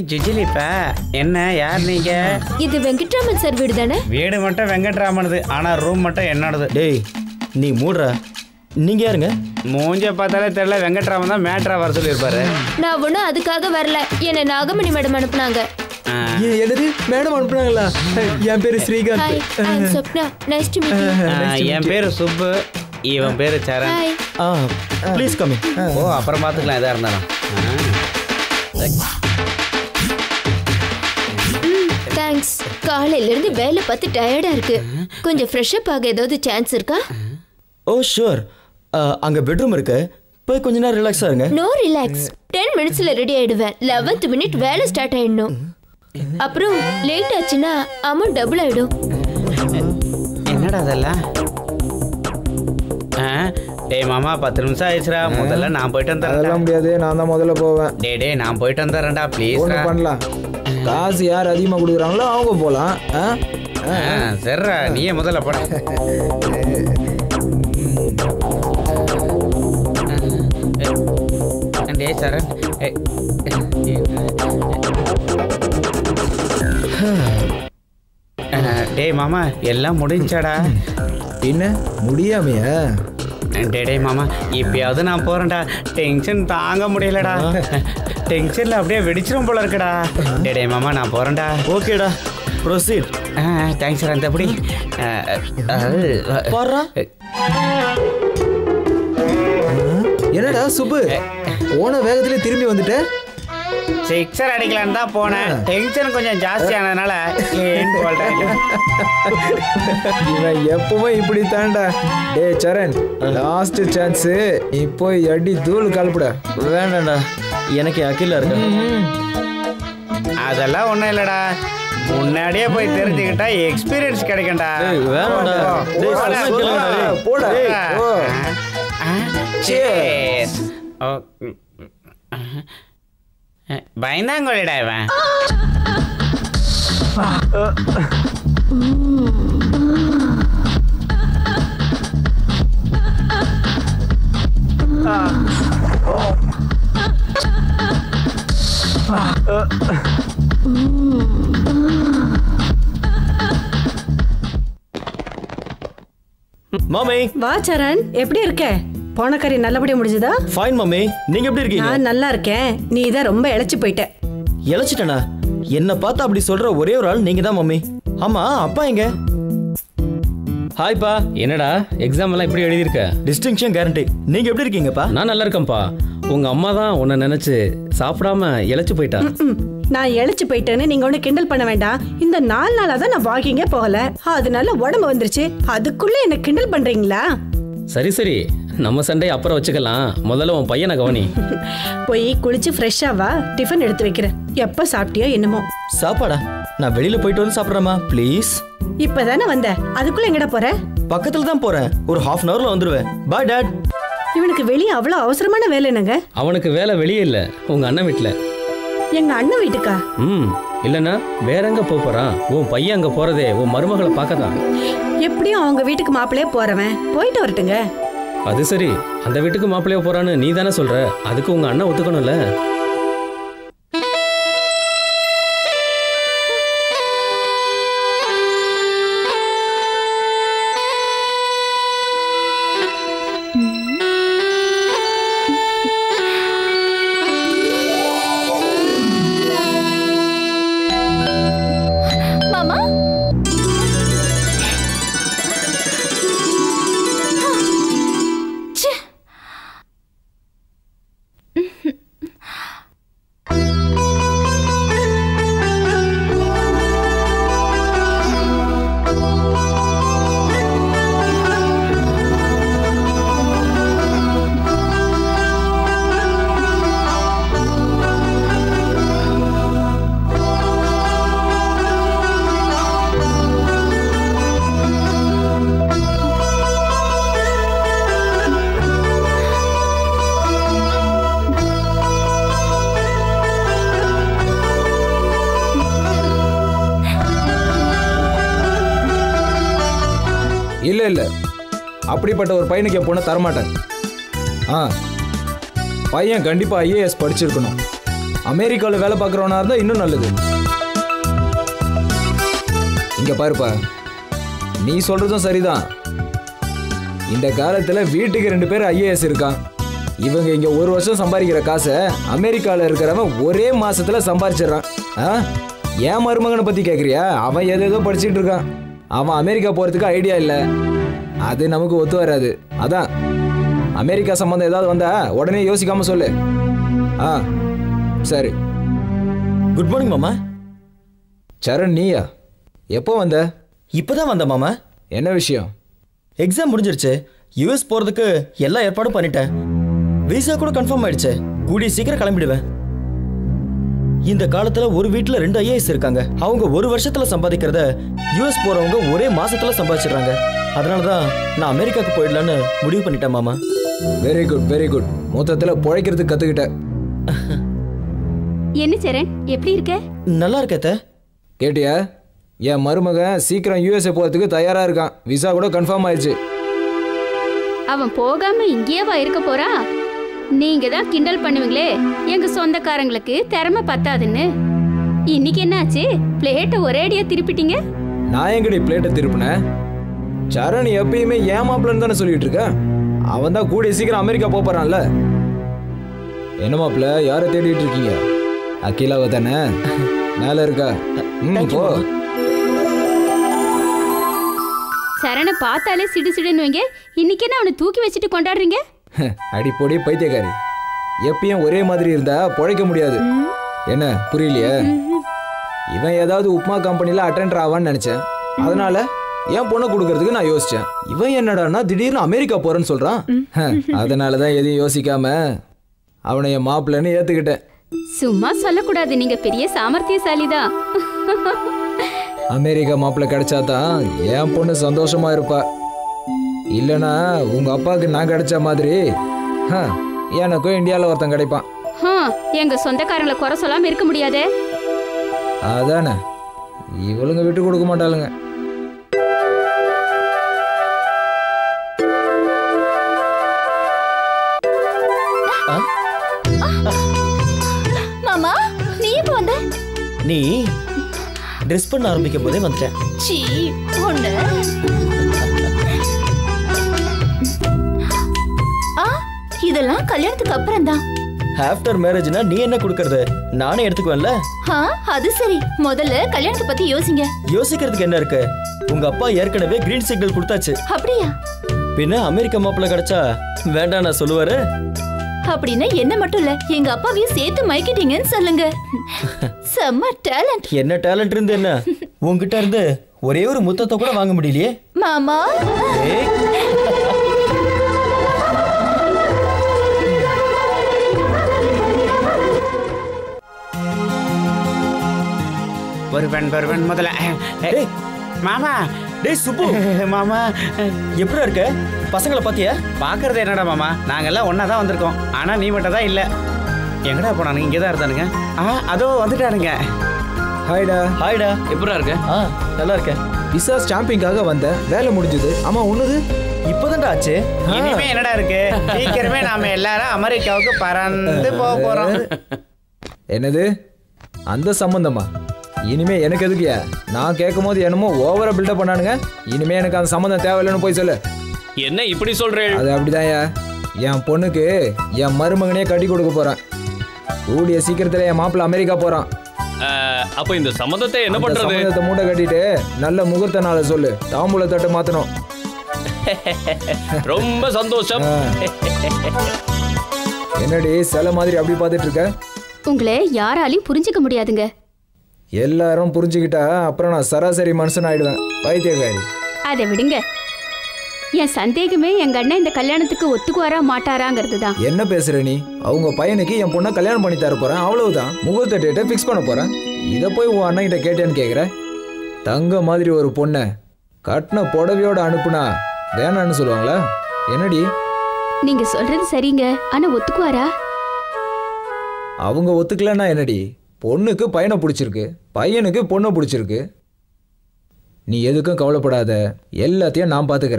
ஜுஜிலிப்பா என்ன யார் நீங்க? இது வெங்கட்ராமன் சார் வீடு தானே? வீடு மட்டும் வெங்கட்ராமனது, ஆனா ரூம் மட்டும் என்னோடது. டேய் நீ மூடுறா. நீங்க யாருங்க? மூஞ்ச பார்த்தாலே தெரியல, வெங்கட்ராமன் தான் மேட்ரா வர சொல்லியிருப்பாரு. நான் ஒன்றும் அதுக்காக வரல, என்ன நாகமணி மேடம் அனுப்புனாங்க. என்னது மேடம் அனுப்புனாங்களா? என் பேரு Srikanth. Hi, Swapna. Nice to meet you. என் பேரு சுப்பு, இவன் பேரு Saran. Hi. Please come in. Oh அப்புறம் பார்த்துக்கலாம் எதா இருந்தாலும். தேங்க்ஸ். காலையில இருந்து வேலை பார்த்து டயர்டா இருக்கு. கொஞ்சம் ஃப்ரெஷ் அப் ஆக ஏதாவது சான்ஸ் இருக்கா? ஓ ஷூர். அங்க பெட்ரூம் இருக்கு, போய் கொஞ்ச நேரம் ரிலாக்ஸா இருங்க. No relax. 10 மினிட்ஸ்ல ரெடி ஆயிடுவேன். 11th மினிட் வேலை ஸ்டார்ட் ஆயிடணும். அப்புறம் லேட் ஆச்சுன்னா அமௌண்ட் டபுள் ஆயிடும். என்னடா அதெல்லாம்? டேய் மாமா 10 நிமிஷம் ஆயிடுச்சுடா, முதல்ல நான் போயிட்டு வந்துடுறேன். அதெல்லாம் முடியாது, நான் தான் முதல்ல போவேன். டேய் நான் போயிட்டு வந்துடுறேன்டா ப்ளீஸ். ஒன்று பண்ணலாம், காசு யார் அதிகமாக கொடுக்குறாங்களோ அவங்க போகலாம். சரிடா நீயே முதல்ல போட. டேய் சரண், டேய் மாமா எல்லாம் முடிஞ்சாடா? என்ன முடியாமையா? டேய் மாமா இப்பயாவது நான் போறேன்டா, டென்ஷன் தாங்க முடியலடா. டென்ஷன்ல அப்படியே வெடிச்சிரும் போல இருக்குடா. டேய் மாமா நான் போறேன்டா. ஓகேடா, ப்ரொசீட். Thanks sir. அந்த அப்படி பாருடா. என்னடா சுப்பு, போன வேகத்துல திரும்பி வந்துட்ட? சிக்ஸர் அடிக்கலான்னு தான் போனேன், டென்ஷன் கொஞ்சம் ஜாஸ்தி ஆனதுனால இவன் எப்பவுமே இப்படி தாண்டா. டே சரண், லாஸ்ட் சான்ஸ், நீ போய் அடி தூள் கலப்புட. வேண்டாம்டா, எனக்கு அகிலா இருக்கு. அதெல்லாம் ஒன்றும் இல்லைடா, முன்னாடியே போய் தெரிஞ்சுக்கிட்டா எக்ஸ்பீரியன்ஸ் கிடைக்கும்டா. வேணாம்டா. போடா. பயந்தாங்கோலிடா இவன். மாமி. வா சரண், எப்படி இருக்க? போன கறி நல்லபடியா முடிஞ்சதா? ஃபைன் மாமி, நீங்க எப்படி இருக்கீங்க? நான் நல்லா இருக்கேன். நீ தான் ரொம்ப இளைச்சு போயிட்ட. இளைச்சிட்டனா? என்ன பார்த்து அப்படி சொல்ற ஒரே ஒரு ஆள் நீங்க தான் மாமி. ஆமா, அப்பா எங்க? ஹாய்ப்பா. என்னடா எக்ஸாம் எல்லாம் இப்படி எழுதியிருக்க? Distinction guarantee. நீங்க எப்படி இருக்கீங்கப்பா? நான் நல்லா இருக்கேன்ப்பா. உங்க அம்மா தான் உன்னை நினைச்சு சாப்பிடாம இளைச்சு போயிட்டா. நான் இளைச்சு போயிட்டேன்னு நீங்க ஒண்ணு கிண்டல் பண்ண வேண்டாம். இந்த 4 நாளா தான் நான் வாக்கிங்கே போகல, அதனால உடம்பு வந்துருச்சு. அதுக்குள்ள என்ன கிண்டல் பண்றீங்களா? சரி சரி, நம்ம சண்டை அப்புறம் வச்சுக்கலாம். முதல்ல உன் பையனை கவனி. போய் குளிச்சு ஃப்ரெஷ்ஷா வா, டிஃபன் எடுத்து வைக்கிறேன். எப்ப சாப்பிட்டியோ என்னமோ. சாப்பாடா? நான் வெளியில போயிட்டு வந்து சாப்பிட்றேமா ப்ளீஸ். இப்பதானே வந்த, அதுக்குள்ள எங்கடா போற? பக்கத்துல தான் போறேன், ஒரு 1/2 hourல வந்துருவேன். பாய் டாட். இவனுக்கு வெளியே அவ்வளவு அவசரமான வேலை என்னங்க? அவனுக்கு வேலை வெளியே இல்ல, உங்க அண்ணன் வீட்டுல. எங்க அண்ணன் வீட்டுக்கா? இல்லன்னா வேற எங்க போறான்? உன் பையன் அங்க போறதே உன் மருமகளை பார்க்கதான். எப்படியும் அவங்க வீட்டுக்கு மாப்பிள்ளையே போறவன் போயிட்டு வரட்டுங்க. அது சரி, அந்த வீட்டுக்கு மாப்பிள்ளைய போறான்னு நீ தானே சொல்ற, அதுக்கு உங்க அண்ணன் ஒத்துக்கணும்ல. இல்லை இல்லை, அப்படிப்பட்ட ஒரு பையனுக்கு என் பொண்ணை தரமாட்டேன். பையன் கண்டிப்பாக IAS படிச்சிருக்கணும். அமெரிக்காவில் வேலை பார்க்குறவனா இருந்தால் இன்னும் நல்லது. இங்க பாருப்பா, நீ சொல்றதும் சரிதான். இந்த காலத்துல வீட்டுக்கு 2 பேர் IAS இருக்கான். இவங்க இங்க 1 வருஷம் சம்பாதிக்கிற காசை அமெரிக்காவில் இருக்கிறவன் ஒரே மாசத்துல சம்பாதிச்சிடறான். என் மருமகனை பத்தி கேக்குறியா? அவன் ஏதோ படிச்சுட்டு இருக்கான். அவன் அமெரிக்கா போறதுக்கு ஐடியா இல்லை. அது நமக்கு ஒத்து வராது. அதான் அமெரிக்கா சம்பந்தம் ஏதாவது வந்தா உடனே யோசிக்காம சொல்லு. சரி. குட் மார்னிங் மாமா. சரண், நீயா? எப்போ வந்த? இப்பதான் வந்த மாமா. என்ன விஷயம்? எக்ஸாம் முடிஞ்சிருச்சு. யூஎஸ் போறதுக்கு எல்லா ஏற்பாடும் பண்ணிட்டேன். விசா கூட கன்ஃபார்ம் ஆயிடுச்சு. கூடிய சீக்கிரம் கிளம்பிடுவேன். இந்த காலத்துல ஒரு வீட்டுல 2 IAS இருக்காங்க. அவங்க 1 வருஷத்துல சம்பாதிக்கிறத யூஎஸ் போறவங்க ஒரே மாசத்துல சம்பாதிச்சிடுறாங்க. அதனாலதான் நான் அமெரிக்காவுக்கு போயிடலான்னு முடிவு பண்ணிட்டேன் மாமா. Very good, very good. மொத்தத்துல பிழைக்கிறதுக்கு கத்துக்கிட்ட. என்ன சரண், எப்படி இருக்க? நல்லா இருக்கேத்த. கேட்டியா? என் மருமகன் சீக்கிரம் USA போறதுக்கு தயாரா இருக்கான். விசா கூட கன்ஃபார்ம் ஆயிடுச்சு. அவன் போகாம இங்கேயேவா இருக்க போறான்? நீங்க தான் கிண்டல் பண்ணுவீங்களே எங்க சொந்தக்காரங்களுக்கு திறமை பத்தாதுன்னு. இன்னைக்கு என்னாச்சு? பிளேட்டை ஒரேடியா திருப்பிட்டீங்க. நான் எங்கடி பிளேட்டை திருப்பினேன்? சரண் எப்பயுமே ஏமாப்பிளன்னு தானே சொல்லிட்டு இருக்க. அவன் தான் கூடிய சீக்கிரம் அமெரிக்கா போறான்ல. என்ன மாப்பிள்ள, யாரை தேடிட்டு இருக்கீங்க? அகிலாவை தானே? மேல இருக்கா? போ. சரணை பார்த்தாலே சிடு சிடுன்னு வைங்க. இன்னைக்கு என்ன அவனை தூக்கி வச்சுட்டு கொண்டாடுறீங்க? அடிப்பொடி பைத்தியக்காரி. எப்பயும் ஒரே மாதிரி இருந்தா பொழைக்க முடியாது. என்ன புரியலையே? இவன் ஏதாவது உப்மா கம்பெனில அட்டெண்டர் ஆவான்னு நினைச்சேன். அதனால என் பொண்ணை கொடுக்கறதுக்கு நான் யோசிச்சேன். இவன் என்னடான்னா திடீர்னு அமெரிக்கா போறேன்னு சொல்றான். அதனாலதான் எதையும் யோசிக்காம அவனை என் மாப்பிள்ளன்னு ஏத்துக்கிட்டேன். சும்மா சொல்லக்கூடாது, நீங்க பெரிய சாமர்த்தியசாலிதான். அமெரிக்கா மாப்பிள்ளை கிடைச்சாதான் என் பொண்ணு சந்தோஷமா இருப்பா. இல்லனா உங்க அப்பாவுக்கு நான் கிடைச்ச மாதிரி எனக்கும் இந்தியாவில் ஒருத்தன் கிடைப்பான். எங்க சொந்தக்காரங்களை குறை சொல்லாம இருக்க முடியாதே. அதானே, இவளுங்க விட்டு கொடுக்க மாட்டாளுங்க. மாமா, நீ எப்போ வந்த? நீ ட்ரெஸ் பண்ண ஆரம்பிக்கும் போதே வந்துட்டேன். சீ, பொண்ணு. இதெல்லாம் கல்யாணத்துக்கு அப்புறம் தான். ஆஃப்டர் மேரேஜ்னா நீ என்ன கொடுக்கறது? நானே எடுத்துக்குவேன்ல. அது சரி, முதல்ல கல்யாணத்தை பத்தி யோசிங்க. யோசிக்கிறதுக்கு என்ன இருக்கு? உங்க அப்பா ஏற்கனவே கிரீன் சிக்னல் கொடுத்தாச்சு. அப்படியா? பின்ன அமெரிக்கா மாப்பிள்ள கிடைச்சா வேண்டாம் நான் சொல்லுவாரு. அப்படின்னா என்ன மட்டும் இல்ல, எங்க அப்பாவையும் சேர்த்து மயக்கிட்டீங்கன்னு சொல்லுங்க. செம்ம டேலண்ட். என்ன டேலண்ட் இருந்து என்ன? உங்ககிட்ட இருந்து ஒரே ஒரு முத்தத்தை கூட வாங்க முடியலையே மாமா. வருவன் முதல்ல. மாமா. டேய் சுப்பு. மாமா எப்படி இருக்க? பசங்களை பாத்தியா? பாக்குறது என்னடா மாமா, நாங்கெல்லாம் ஒன்னா தான் வந்திருக்கோம். ஆனா நீ மட்டும் தான் இல்ல. எங்கடா போனானுங்க? இங்கே தான் இருந்தானுங்க. அதோ வந்துட்டானுங்க. ஹாய்டா. ஹாய்டா. எப்படா இருக்க? நல்லா இருக்கேன். விசா ஸ்டாம்பிங்காக வந்த வேலை முடிஞ்சது. ஆமா, உன்னது இப்பதான்டா ஆச்சு. இனிமே என்னடா இருக்கு? சீக்கிரமே நாம எல்லாரும் அமெரிக்காவுக்கு பறந்து போக போறோம். என்னது? அந்த சம்பந்தமா? இனிமே எனக்கு எதுக்குயா? நான் கேட்கும் போது என்னமோ ஓவரா பில்டப் பண்ணானுங்க. இனிமே எனக்கு அந்த சம்பந்தம் தேவையில்லைன்னு போய் சொல்லு. என்ன இப்படி சொல்றேன்? அது அப்படிதான்யா. என் பொண்ணுக்கு என் மருமகனே கட்டி கொடுக்க போறேன். கூடிய சீக்கிரத்துல என் மாப்பிள்ள அமெரிக்கா போறான். அப்ப இந்த சம்பந்தத்தை என்ன பண்றது? சம்பந்தத்தை மூட்டை கட்டிட்டு நல்ல முகூர்த்த நாளை சொல்லு. தாம்பூல தட்டு மாத்தணும். ரொம்ப சந்தோஷம். என்னடி சில மாதிரி அப்படி பார்த்துட்டு இருக்க? உங்களை யாராலையும் புரிஞ்சுக்க முடியாதுங்க. எல்லாரும் புரிஞ்சுக்கிட்டா அப்புறம் நான் சராசரி மனுஷன் ஆயிடுவேன். பைத்தியக்காரி. அதை விடுங்க. என் சந்தேகமே எங்க அண்ணன் இந்த கல்யாணத்துக்கு ஒத்துக்குவாரா மாட்டாராங்கிறது தான். என்ன பேசுற நீ? அவங்க பையனுக்கு என் பொண்ணை கல்யாணம் பண்ணி தர போறேன், அவ்வளவுதான். முகூர்த்த டேட்டை ஃபிக்ஸ் பண்ண போறேன். இதை போய் உன் அண்ணன் கிட்ட கேட்டேன்னு கேட்குற? தங்க மாதிரி ஒரு பொண்ணை கட்டின புடவையோட அனுப்புனா வேணான்னு சொல்லுவாங்களா? என்னடி? நீங்க சொல்றது சரிங்க, ஆனா ஒத்துக்குவாரா? அவங்க ஒத்துக்கலன்னா என்னடி? பொண்ணுக்கு பையனை பிடிச்சிருக்கு, பையனுக்கு பொண்ணை பிடிச்சிருக்கு. நீ எதுக்கும் கவலைப்படாத, எல்லாத்தையும் நான் பார்த்துக்கிறேன்.